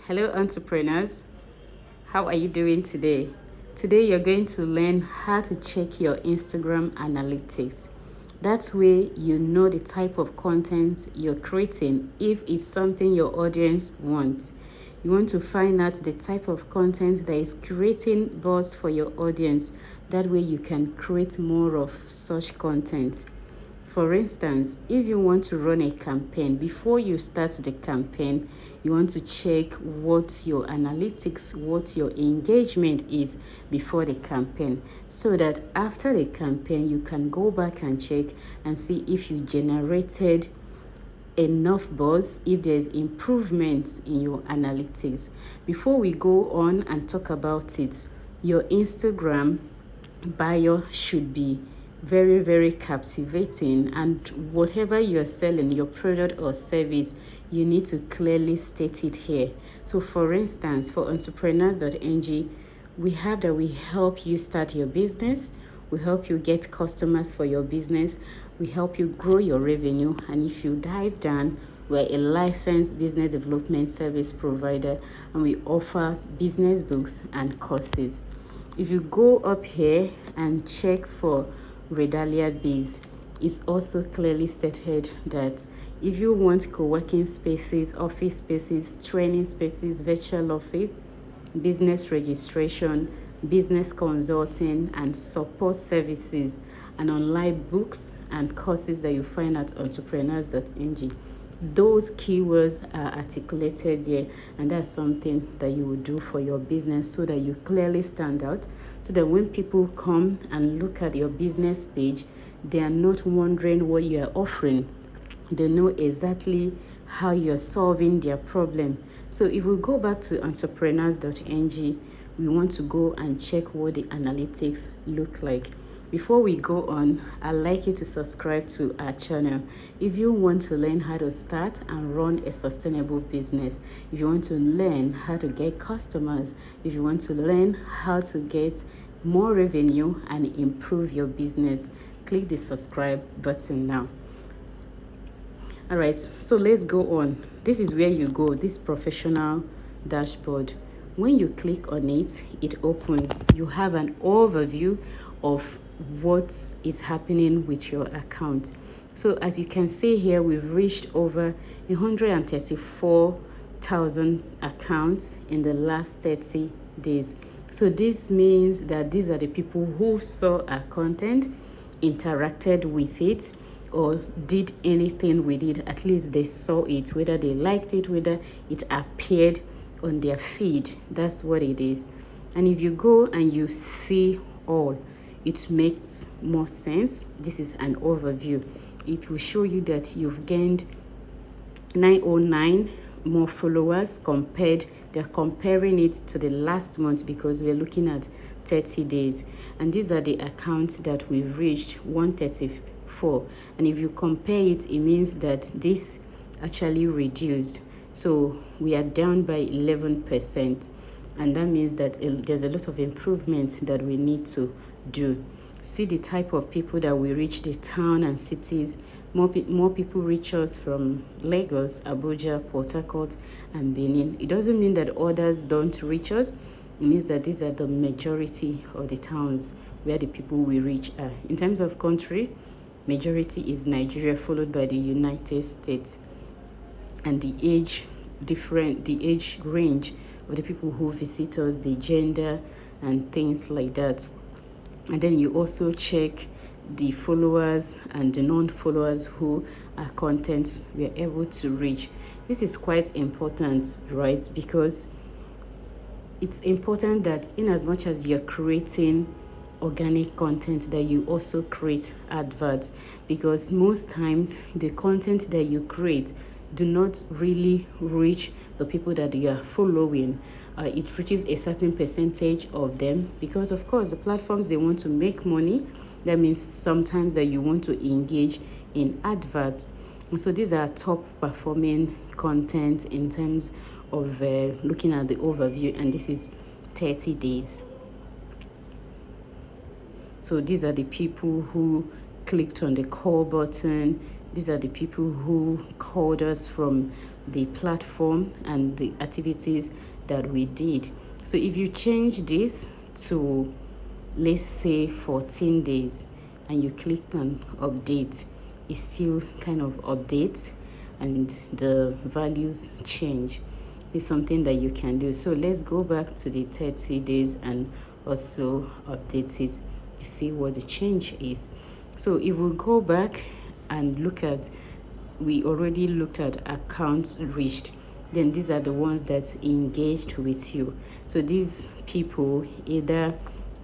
Hello, entrepreneurs. How are you doing today? Today, you're going to learn how to check your Instagram analytics. That way, you know the type of content you're creating if it's something your audience wants. You want to find out the type of content that is creating buzz for your audience. That way, you can create more of such content. For instance, if you want to run a campaign, before you start the campaign, you want to check what your analytics, what your engagement is before the campaign, so that after the campaign, you can go back and check and see if you generated enough buzz, if there's improvements in your analytics. Before we go on and talk about it, your Instagram bio should be very, very captivating, and whatever you're selling, your product or service, you need to clearly state it here. So for instance, for Entrepreneurs.ng, we have that we help you start your business, we help you get customers for your business, we help you grow your revenue, and if you dive down, we're a licensed business development service provider, and we offer business books and courses. If you go up here and check for Redalia Biz, it's also clearly stated that if you want co-working spaces, office spaces, training spaces, virtual office, business registration, business consulting, and support services, and online books and courses that you find at Entrepreneurs.ng, those keywords are articulated here, and that's something that you will do for your business so that you clearly stand out, so that when people come and look at your business page, they are not wondering what you are offering. They know exactly how you're solving their problem. So if we go back to Entrepreneurs.ng, we want to go and check what the analytics look like. Before we go on, I'd like you to subscribe to our channel if you want to learn how to start and run a sustainable business, if you want to learn how to get customers, if you want to learn how to get more revenue and improve your business. Click the subscribe button now. All right, so let's go on. This is where you go, this professional dashboard. When you click on it, it opens. You have an overview of what is happening with your account. So as you can see here, we've reached over 134,000 accounts in the last 30 days. So this means that these are the people who saw our content, interacted with it, or did anything with it. At least they saw it, whether they liked it, whether it appeared on their feed. That's what it is. And if you go and you see all, it makes more sense. This is an overview. It will show you that you've gained 909 more followers compared. They're comparing it to the last month because we're looking at 30 days. And these are the accounts that we've reached, 134. And if you compare it, it means that this actually reduced. So we are down by 11%. And that means that there's a lot of improvements that we need to do. See the type of people that we reach, the town and cities. More people reach us from Lagos, Abuja, Port Harcourt, and Benin. It doesn't mean that others don't reach us. It means that these are the majority of the towns where the people we reach are. In terms of country, majority is Nigeria, followed by the United States. And the age range of the people who visit us, the gender, and things like that. And then you also check the followers and the non-followers who our content we are able to reach. This is quite important, right? Because it's important that in as much as you're creating organic content, that you also create adverts, because most times the content that you create do not really reach the people that you are following. It reaches a certain percentage of them because, of course, the platforms, they want to make money. That means sometimes that you want to engage in adverts. And so these are top performing content in terms of looking at the overview, and this is 30 days. So these are the people who clicked on the call button. These are the people who called us from the platform and the activities that we did. So if you change this to, let's say, 14 days, and you click on update, it still kind of updates and the values change. It's something that you can do. So let's go back to the 30 days and also update it. You see what the change is. So if we go back and look at, we already looked at accounts reached, then these are the ones that engaged with you. So these people either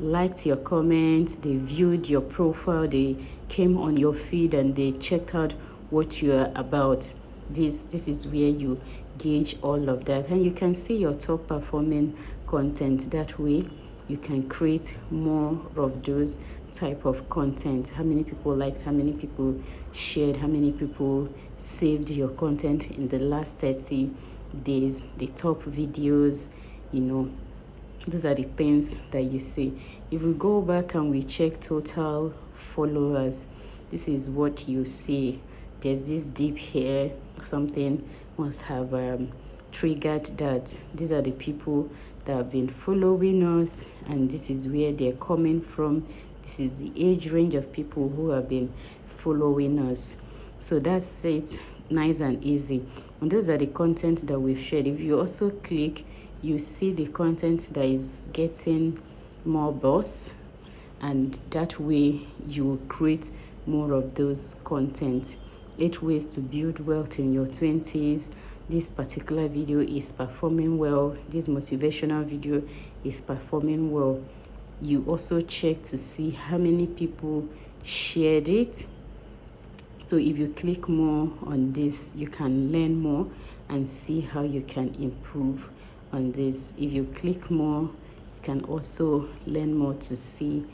liked your comment, they viewed your profile, they came on your feed and they checked out what you are about. This is where you gauge all of that, and you can see your top performing content. That way you can create more of those type of content. How many people liked, how many people shared, how many people saved your content in the last 30 days, the top videos, those are the things that you see. If we go back and we check total followers, this is what you see. There's this dip here. Something must have triggered that. These are the people that have been following us, and this is where they're coming from. This is the age range of people who have been following us. So that's it, nice and easy. And those are the content that we've shared. If you also click, you see the content that is getting more buzz, and that way you create more of those content. 8 ways to build wealth in your 20s. This particular video is performing well. This motivational video is performing well. You also check to see how many people shared it. So if you click more on this, you can learn more and see how you can improve on this. If you click more, you can also learn more to see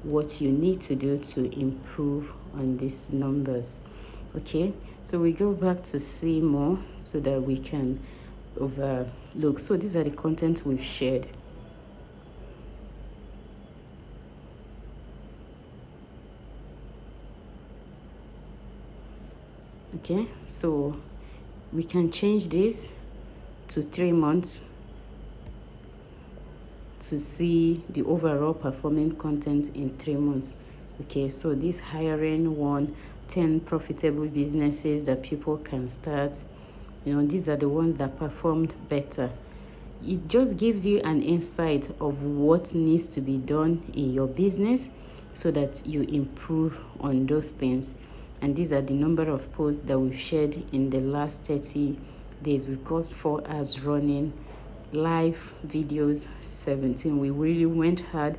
what you need to do to improve on these numbers. Okay, so we go back to see more so that we can overlook. So these are the content we've shared. Okay, so we can change this to 3 months to see the overall performing content in 3 months. Okay, so this hiring one, 10 profitable businesses that people can start, these are the ones that performed better. It just gives you an insight of what needs to be done in your business so that you improve on those things. And these are the number of posts that we've shared in the last 30 days. We've got 4 ads running, live videos 17. We really went hard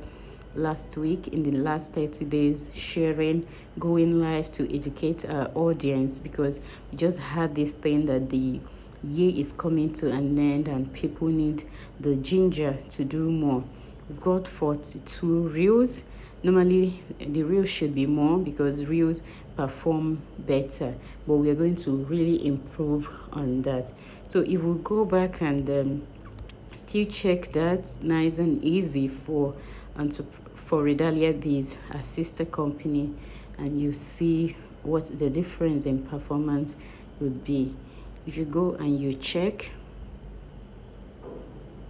last week in the last 30 days, sharing, going live to educate our audience, because we just had this thing that the year is coming to an end and people need the ginger to do more. We've got 42 reels. Normally the reels should be more because reels perform better, but we are going to really improve on that. So if we go back and still check that, nice and easy for Redalia Biz, a sister company, and you see what the difference in performance would be. If you go and you check,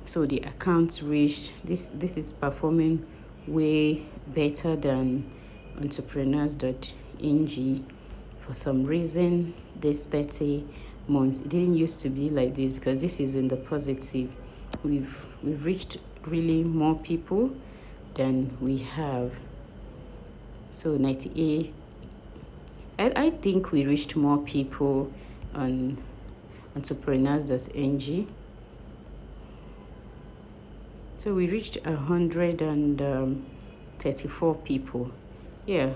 so the accounts reached, this is performing way better than Entrepreneurs.ng. For some reason, this 30 months, it didn't used to be like this, because this is in the positive. We've reached really more people than we have. So 98, I think we reached more people on Entrepreneurs.ng. So we reached 134 people. Yeah,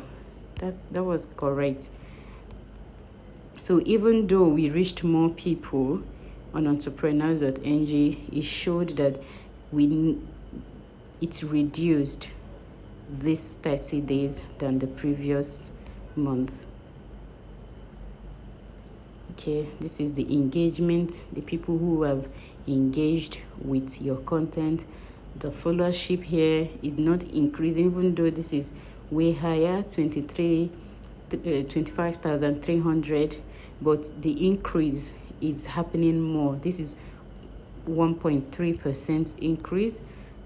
that was correct. So even though we reached more people on Entrepreneurs.ng, it showed that it reduced this 30 days than the previous month. Okay, this is the engagement, the people who have engaged with your content. The followership here is not increasing, even though this is way higher, 25,300, but the increase it's happening more. This is 1.3% increase.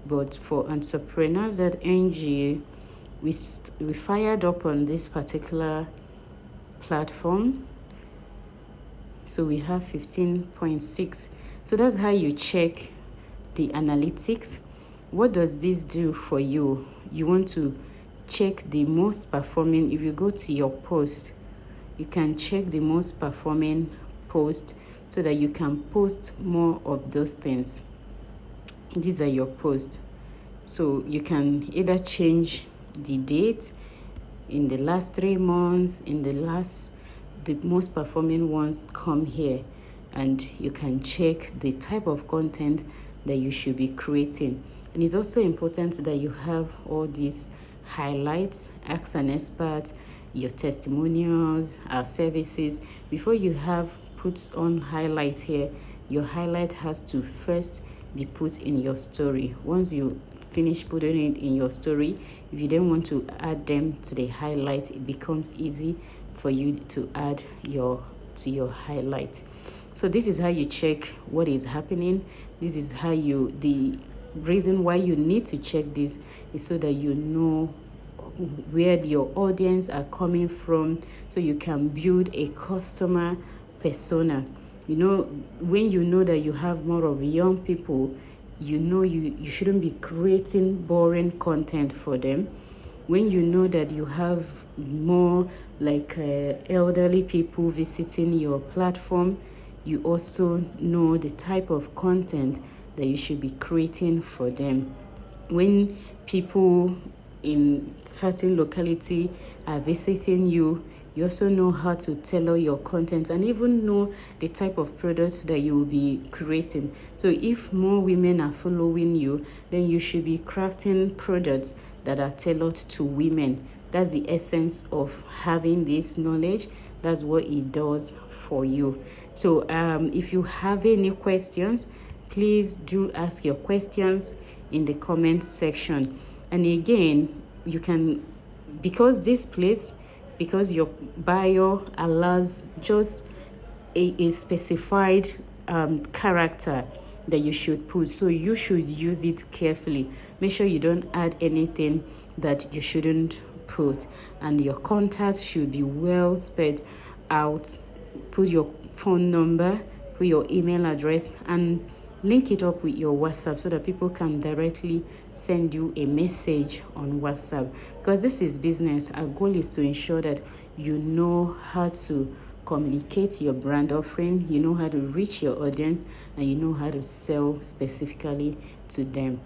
But for Entrepreneurs.ng, we fired up on this particular platform, so we have 15.6. So that's how you check the analytics. What does this do for you? You want to check the most performing. If you go to your post, you can check the most performing post so that you can post more of those things. These are your posts. So you can either change the date in the last 3 months, the most performing ones come here, and you can check the type of content that you should be creating. And it's also important that you have all these highlights, ask an expert, your testimonials, our services. Before you have put on highlight here, your highlight has to first be put in your story. Once you finish putting it in your story, if you don't want to add them to the highlight, it becomes easy for you to add to your highlight. So this is how you check what is happening. This is how the reason why you need to check this is so that you know where your audience are coming from, so you can build a customer persona. When you know that you have more of young people, you shouldn't be creating boring content for them. When you know that you have more like elderly people visiting your platform, you also know the type of content that you should be creating for them. When people in certain locality are visiting you, you also know how to tailor your content and even know the type of products that you will be creating. So if more women are following you, then you should be crafting products that are tailored to women. That's the essence of having this knowledge. That's what it does for you. So if you have any questions, please do ask your questions in the comment section. And again, you can, because your bio allows just a specified character that you should put, so you should use it carefully. Make sure you don't add anything that you shouldn't put, and your contact should be well spread out. Put your phone number, put your email address, and link it up with your WhatsApp so that people can directly send you a message on WhatsApp. Because this is business, our goal is to ensure that you know how to communicate your brand offering, you know how to reach your audience, and you know how to sell specifically to them.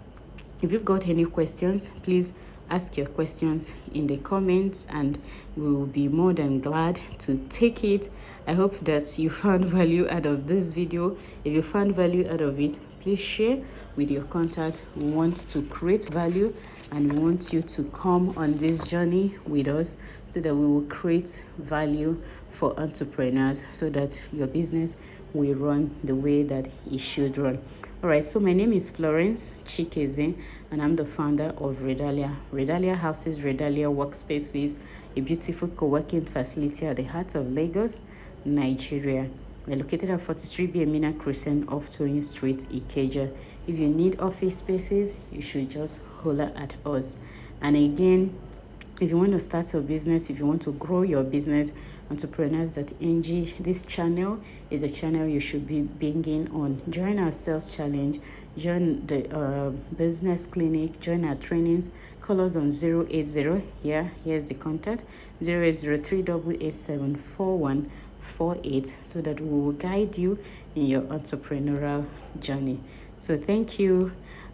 If you've got any questions, please ask your questions in the comments and we will be more than glad to take it. I hope that you found value out of this video. If you found value out of it, please share with your contact. We want to create value and we want you to come on this journey with us so that we will create value for entrepreneurs so that your business will run the way that it should run. All right, so my name is Florence Chikeze and I'm the founder of Redalia. Redalia houses Redalia Workspaces, a beautiful co-working facility at the heart of Lagos, Nigeria. We're located at 43B Emina Crescent off Toyin Street, Ikeja. If you need office spaces, you should just holler at us. And again, if you want to start a business, if you want to grow your business, Entrepreneurs.ng, this channel is a channel you should be being on. Join our sales challenge, join the business clinic, join our trainings. Call us on 080, here's the contact, 08038874148, so that we will guide you in your entrepreneurial journey. So thank you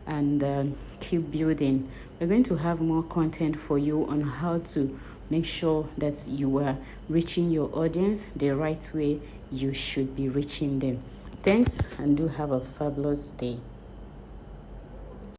and keep building. We're going to have more content for you on how to make sure that you are reaching your audience the right way you should be reaching them. Thanks and do have a fabulous day.